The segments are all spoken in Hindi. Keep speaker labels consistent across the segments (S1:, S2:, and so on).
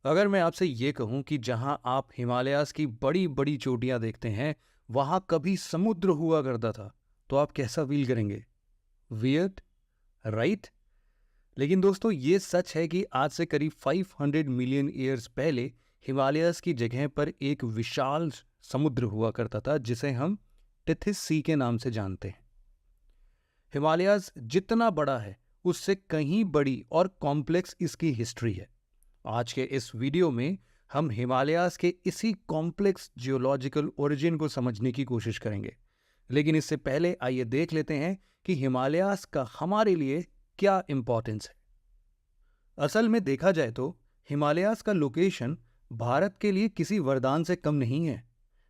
S1: अगर मैं आपसे ये कहूं कि जहां आप हिमालयाज की बड़ी बड़ी चोटियां देखते हैं वहां कभी समुद्र हुआ करता था, तो आप कैसा फील करेंगे? Weird, right? लेकिन दोस्तों, ये सच है कि आज से करीब 500 मिलियन ईयर्स पहले हिमालयाज की जगह पर एक विशाल समुद्र हुआ करता था जिसे हम टिथिस सी के नाम से जानते हैं। हिमालयाज जितना बड़ा है उससे कहीं बड़ी और कॉम्प्लेक्स इसकी हिस्ट्री है। आज के इस वीडियो में हम हिमालयाज के इसी कॉम्प्लेक्स जियोलॉजिकल ओरिजिन को समझने की कोशिश करेंगे। लेकिन इससे पहले आइए देख लेते हैं कि हिमालयाज का हमारे लिए क्या इंपॉर्टेंस है। असल में देखा जाए तो हिमालयाज का लोकेशन भारत के लिए किसी वरदान से कम नहीं है।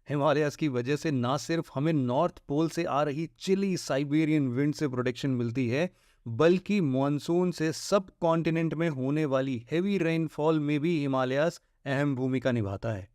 S1: हिमालयाज की वजह से ना सिर्फ हमें नॉर्थ पोल से आ रही चिली साइबेरियन विंड से प्रोटेक्शन मिलती है, बल्कि मॉनसून से सब कॉन्टिनेंट में होने वाली हेवी रेनफॉल में भी हिमालयाज अहम भूमिका निभाता है।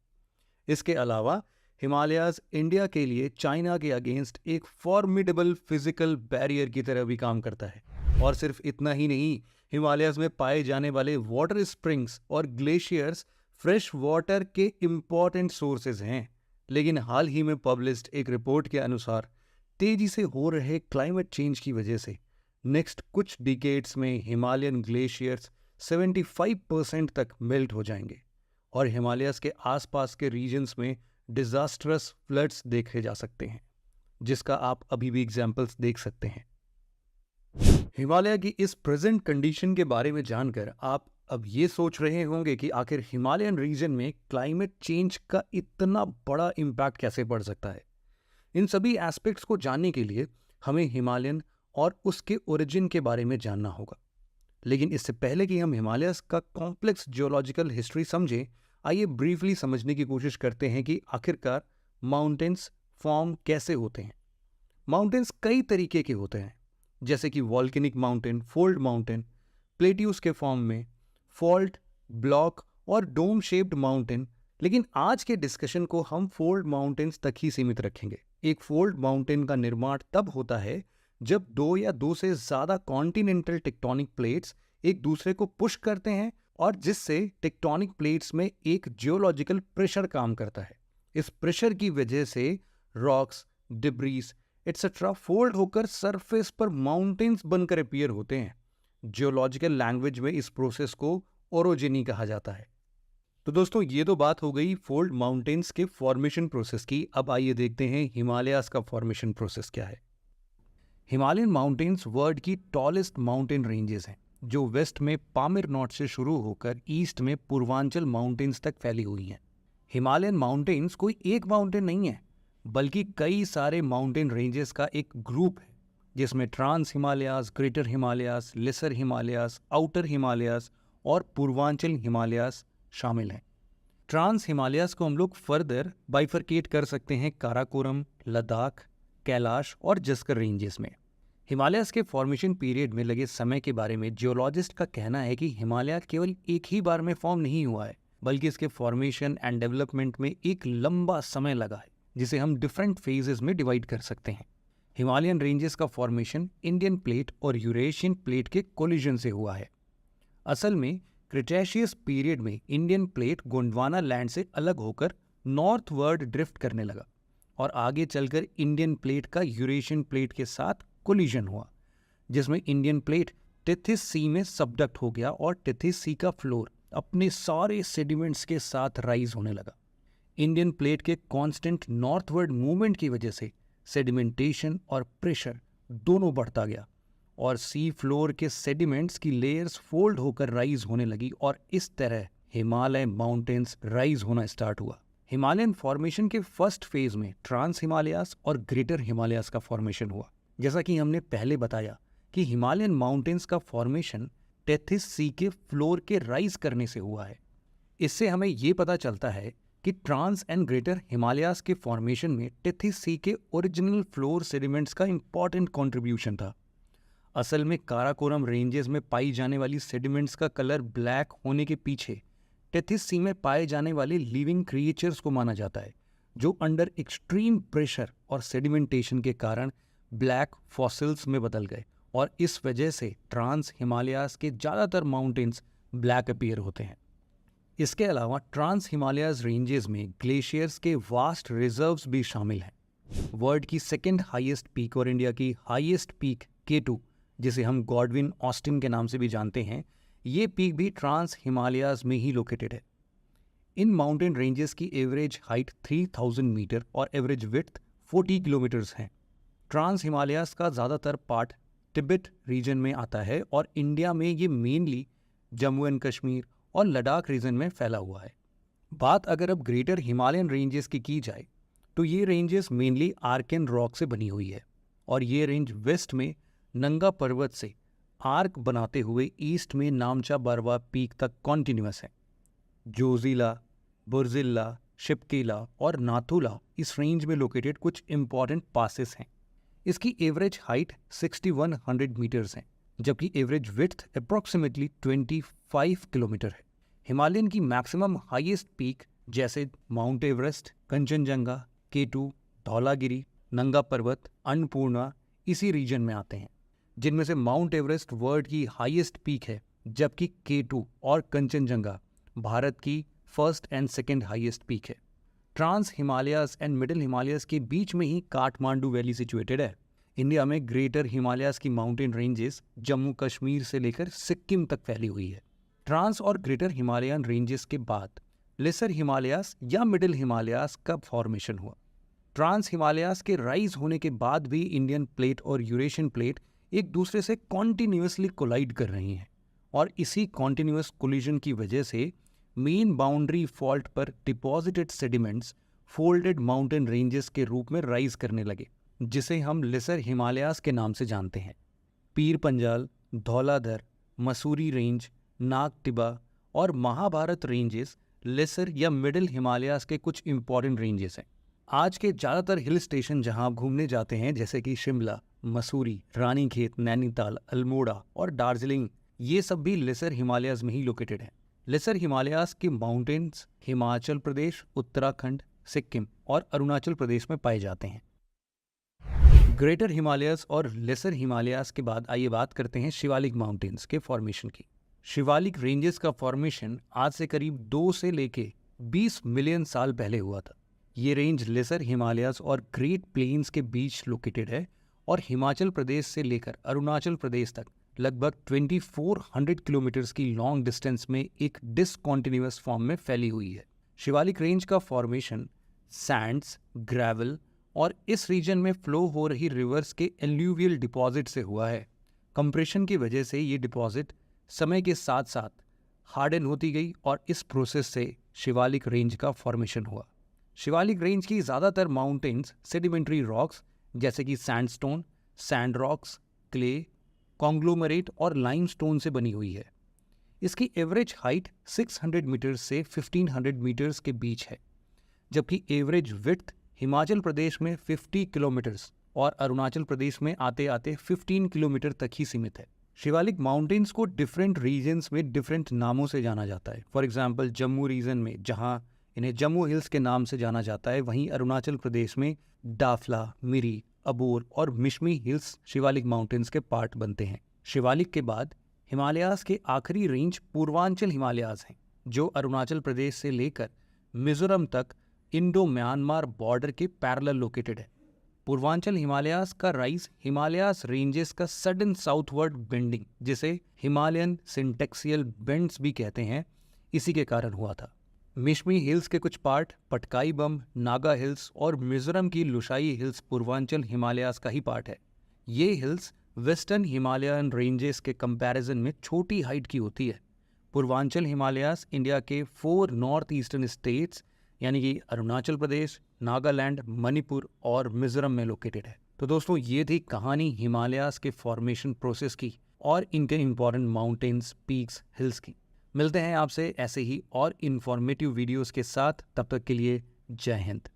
S1: इसके अलावा हिमालयाज इंडिया के लिए चाइना के अगेंस्ट एक फॉर्मिडेबल फिजिकल बैरियर की तरह भी काम करता है। और सिर्फ इतना ही नहीं, हिमालयाज में पाए जाने वाले वाटर स्प्रिंग्स और ग्लेशियर्स फ्रेश वाटर के इम्पॉर्टेंट सोर्सेज हैं। लेकिन हाल ही में पब्लिश्ड एक रिपोर्ट के अनुसार तेजी से हो रहे क्लाइमेट चेंज की वजह से नेक्स्ट कुछ डिकेड्स में हिमालयन ग्लेशियर्स 75% तक मेल्ट हो जाएंगे और हिमालयस के आसपास के रीजन्स में डिजास्ट्रस फ्लड्स देखे जा सकते हैं, जिसका आप अभी भी एग्जाम्पल्स देख सकते हैं। हिमालय की इस प्रेजेंट कंडीशन के बारे में जानकर आप अब ये सोच रहे होंगे कि आखिर हिमालयन रीजन में क्लाइमेट चेंज का इतना बड़ा इम्पैक्ट कैसे पड़ सकता है। इन सभी एस्पेक्ट्स को जानने के लिए हमें हिमालयन और उसके ओरिजिन के बारे में जानना होगा। लेकिन इससे पहले कि हम हिमालयस का कॉम्प्लेक्स जियोलॉजिकल हिस्ट्री समझें, आइए ब्रीफली समझने की कोशिश करते हैं कि आखिरकार माउंटेन्स फॉर्म कैसे होते हैं। माउंटेन्स कई तरीके के होते हैं, जैसे कि volcanic mountain, fold mountain, plateaus के फॉर्म में, फॉल्ट, ब्लॉक और डोम शेप्ड माउंटेन। लेकिन आज के डिस्कशन को हम फोल्ड माउंटेन्स तक ही सीमित रखेंगे। एक फोल्ड माउंटेन का निर्माण तब होता है जब दो या दो से ज्यादा कॉन्टिनेंटल टेक्टोनिक प्लेट्स एक दूसरे को पुश करते हैं और जिससे टेक्टोनिक प्लेट्स में एक जियोलॉजिकल प्रेशर काम करता है। इस प्रेशर की वजह से रॉक्स, डिब्रीज एटसेट्रा फोल्ड होकर सरफेस पर माउंटेन्स बनकर अपीयर होते हैं। जियोलॉजिकल लैंग्वेज में इस प्रोसेस को ओरोजेनी कहा जाता है। तो दोस्तों, ये तो बात हो गई फोल्ड माउंटेन्स के फॉर्मेशन प्रोसेस की। अब आइए देखते हैं हिमालयास का फॉर्मेशन प्रोसेस क्या है। हिमालयन माउंटेन्स वर्ल्ड की टॉलेस्ट माउंटेन रेंजेस हैं, जो वेस्ट में पामिर नॉट से शुरू होकर ईस्ट में पूर्वांचल माउंटेन्स तक फैली हुई हैं। हिमालयन माउंटेन्स कोई एक माउंटेन नहीं है, बल्कि कई सारे माउंटेन रेंजेस का एक ग्रुप है, जिसमें trans Himalayas, greater Himalayas, lesser Himalayas, outer Himalayas और पूर्वांचल हिमालयास शामिल हैं। ट्रांस हिमालयास को हम लोग फर्दर बाइफरकेट कर सकते हैं काराकोरम, लद्दाख, कैलाश और जस्कर रेंजेस में। हिमालयास के फॉर्मेशन पीरियड में लगे समय के बारे में जियोलॉजिस्ट का कहना है कि हिमालय केवल एक ही बार में फॉर्म नहीं हुआ है, बल्कि इसके फॉर्मेशन एंड डेवलपमेंट में एक लंबा समय लगा है, जिसे हम डिफरेंट फेजेस में डिवाइड कर सकते हैं। हिमालयन रेंजेस का फॉर्मेशन इंडियन प्लेट और यूरेशियन प्लेट के कोलिजन से हुआ है। असल में क्रिटेशियस पीरियड में इंडियन प्लेट गोंडवाना लैंड से अलग होकर नॉर्थवर्ड ड्रिफ्ट करने लगा और आगे चलकर इंडियन प्लेट का यूरेशियन प्लेट के साथ कोलिजन हुआ, जिसमें इंडियन प्लेट टिथिस सी में सबडक्ट हो गया और टिथिस सी का फ्लोर अपने सारे सेडिमेंट्स के साथ राइज होने लगा। इंडियन प्लेट के कांस्टेंट नॉर्थवर्ड मूवमेंट की वजह से सेडिमेंटेशन और प्रेशर दोनों बढ़ता गया और सी फ्लोर के सेडिमेंट्स की लेयर्स फोल्ड होकर राइज होने लगी और इस तरह हिमालय माउंटेन्स राइज होना स्टार्ट हुआ। हिमालयन फॉर्मेशन के फर्स्ट फेज में ट्रांस हिमालयास और ग्रेटर हिमालयास का फॉर्मेशन हुआ। जैसा कि हमने पहले बताया कि हिमालयन माउंटेन्स का फॉर्मेशन टिथिस सी के फ्लोर के राइज करने से हुआ है। इससे हमें ये पता चलता है कि ट्रांस एंड ग्रेटर हिमालयास के फॉर्मेशन में टिथिस सी के ओरिजिनल फ्लोर सेडिमेंट्स का इंपॉर्टेंट कंट्रीब्यूशन था। असल में काराकोरम रेंजेस में पाई जाने वाली सेडिमेंट्स का कलर ब्लैक होने के पीछे टिथिस सी में पाए जाने वाले लिविंग क्रिएचर्स को माना जाता है, जो अंडर एक्सट्रीम प्रेशर और सेडिमेंटेशन के कारण ब्लैक फॉसिल्स में बदल गए और इस वजह से ट्रांस हिमालयास के ज़्यादातर माउंटेन्स ब्लैक अपीयर होते हैं। इसके अलावा ट्रांस हिमालयाज रेंजेस में ग्लेशियर्स के वास्ट रिजर्व्स भी शामिल हैं। वर्ल्ड की सेकेंड हाईएस्ट पीक और इंडिया की हाईएस्ट पीक K2, जिसे हम गॉडविन ऑस्टिन के नाम से भी जानते हैं, ये पीक भी ट्रांस हिमालयाज में ही लोकेटेड है। इन माउंटेन रेंजेस की एवरेज हाइट 3000 मीटर और एवरेज विड्थ 40 किलोमीटर्स है। ट्रांस हिमालयाज का ज़्यादातर पार्ट तिब्बत रीजन में आता है और इंडिया में ये मेनली जम्मू एंड कश्मीर और लद्दाख रीजन में फैला हुआ है। बात अगर अब ग्रेटर हिमालयन रेंजेस की जाए तो ये रेंजेस मेनली आर्कन रॉक से बनी हुई है और ये रेंज वेस्ट में नंगा पर्वत से आर्क बनाते हुए ईस्ट में नामचा बरवा पीक तक कॉन्टिन्यूअस है। जोजिला, बुर्जिल्ला, शिपकीला और नाथुला इस रेंज में लोकेटेड कुछ इंपॉर्टेंट पासेस हैं। इसकी एवरेज हाइट 6100 मीटर्स है, जबकि एवरेज विड्थ अप्रॉक्सीमेटली 25 किलोमीटर है। हिमालयन की मैक्सिमम हाईएस्ट पीक जैसे mount Everest, Kanchenjunga, K2, Dhaulagiri, नंगा पर्वत, अन्नपूर्णा इसी रीजन में आते हैं, जिनमें से माउंट एवरेस्ट वर्ल्ड की हाईएस्ट पीक है, जबकि K2 और कंचनजंगा भारत की first and second highest peak है। Trans Himalayas and middle Himalayas के बीच में ही काठमांडू वैली सिचुएटेड है। इंडिया में ग्रेटर हिमालयाज की माउंटेन रेंजेस जम्मू कश्मीर से लेकर सिक्किम तक फैली हुई है। ट्रांस और ग्रेटर हिमालयन रेंजेस के बाद लेसर हिमालयाज या मिडिल हिमालयाज का फॉर्मेशन हुआ। ट्रांस हिमालयाज के राइज होने के बाद भी इंडियन प्लेट और यूरेशियन प्लेट एक दूसरे से कॉन्टिन्यूसली कोलाइड कर रही हैं और इसी कॉन्टिन्यूस कोलिजन की वजह से मेन बाउंड्री फॉल्ट पर deposited sediments folded mountain ranges के रूप में राइज करने लगे, जिसे हम लेसर हिमालयाज के नाम से जानते हैं। पीर पंजाल, धौलाधर, मसूरी रेंज, नाग टिबा और महाभारत रेंजेस लेसर या मिडिल हिमालयाज के कुछ इंपॉर्टेंट रेंजेस हैं। आज के ज़्यादातर हिल स्टेशन जहां आप घूमने जाते हैं, जैसे कि शिमला, मसूरी, रानीखेत, नैनीताल, अल्मोड़ा और दार्जिलिंग, ये सब भी लेसर हिमालयाज में ही लोकेटेड हैं। लेसर हिमालयाज के माउंटेन्स हिमाचल प्रदेश, उत्तराखंड, सिक्किम और अरुणाचल प्रदेश में पाए जाते हैं। ग्रेटर हिमालयाज और लेसर हिमालयाज के बाद आइए बात करते हैं शिवालिक माउंटेन्स के फॉर्मेशन की। शिवालिक रेंजेस का फॉर्मेशन आज से करीब 2 से लेके 20 मिलियन साल पहले हुआ था। ये रेंज लेसर हिमालयाज और ग्रेट प्लेन्स के बीच लोकेटेड है और हिमाचल प्रदेश से लेकर अरुणाचल प्रदेश तक लगभग 2400 किलोमीटर्स की लॉन्ग डिस्टेंस में एक डिसकॉन्टिन्यूअस फॉर्म में फैली हुई है। शिवालिक रेंज का फॉर्मेशन सैंड्स, ग्रेवल और इस रीजन में फ्लो हो रही रिवर्स के एल्यूवियल डिपॉजिट से हुआ है। कंप्रेशन की वजह से ये डिपॉजिट समय के साथ साथ हार्डन होती गई और इस प्रोसेस से शिवालिक रेंज का फॉर्मेशन हुआ। शिवालिक रेंज की ज़्यादातर माउंटेन्स सेडिमेंट्री रॉक्स जैसे कि sandstone, sand rocks, clay, conglomerate और लाइमस्टोन से बनी हुई है। इसकी एवरेज हाइट 600 मीटर्स से 1500 मीटर्स के बीच है, जबकि एवरेज विड्थ हिमाचल प्रदेश में 50 किलोमीटर्स और अरुणाचल प्रदेश में आते आते 15 किलोमीटर तक ही सीमित है। शिवालिक माउंटेन्स को डिफरेंट रीजन्स में डिफरेंट नामों से जाना जाता है। फॉर एग्जांपल जम्मू रीजन में जहाँ इन्हें जम्मू हिल्स के नाम से जाना जाता है, वहीं अरुणाचल प्रदेश में दाफला, मिरी, अबोर और मिशमी हिल्स शिवालिक माउंटेन्स के पार्ट बनते हैं। शिवालिक के बाद हिमालयाज के आखिरी रेंज पूर्वांचल हिमालयाज हैं, जो अरुणाचल प्रदेश से लेकर मिजोरम तक इंडो म्यांमार बॉर्डर के पैरेलल लोकेटेड है। पूर्वांचल हिमालयाज का राइज हिमालयाज रेंजेस का सडन साउथवर्ड बेंडिंग, जिसे हिमालयन सिंटेक्सियल बेंड्स भी कहते हैं, इसी के कारण हुआ था। मिशमी हिल्स के कुछ पार्ट पटकाई बम, नागा हिल्स और मिजोरम की लुशाई हिल्स पूर्वांचल हिमालयाज का ही पार्ट है। ये हिल्स वेस्टर्न हिमालयन रेंजेस के कंपैरिजन में छोटी हाइट की होती है। पूर्वांचल हिमालयाज इंडिया के 4 नॉर्थ ईस्टर्न स्टेट्स यानी कि अरुणाचल प्रदेश, नागालैंड, मणिपुर और मिजोरम में लोकेटेड है। तो दोस्तों, ये थी कहानी हिमालयाज के फॉर्मेशन प्रोसेस की और इनके इंपॉर्टेंट माउंटेन्स, पीक्स, हिल्स की। मिलते हैं आपसे ऐसे ही और इन्फॉर्मेटिव वीडियोस के साथ। तब तक के लिए जय हिंद।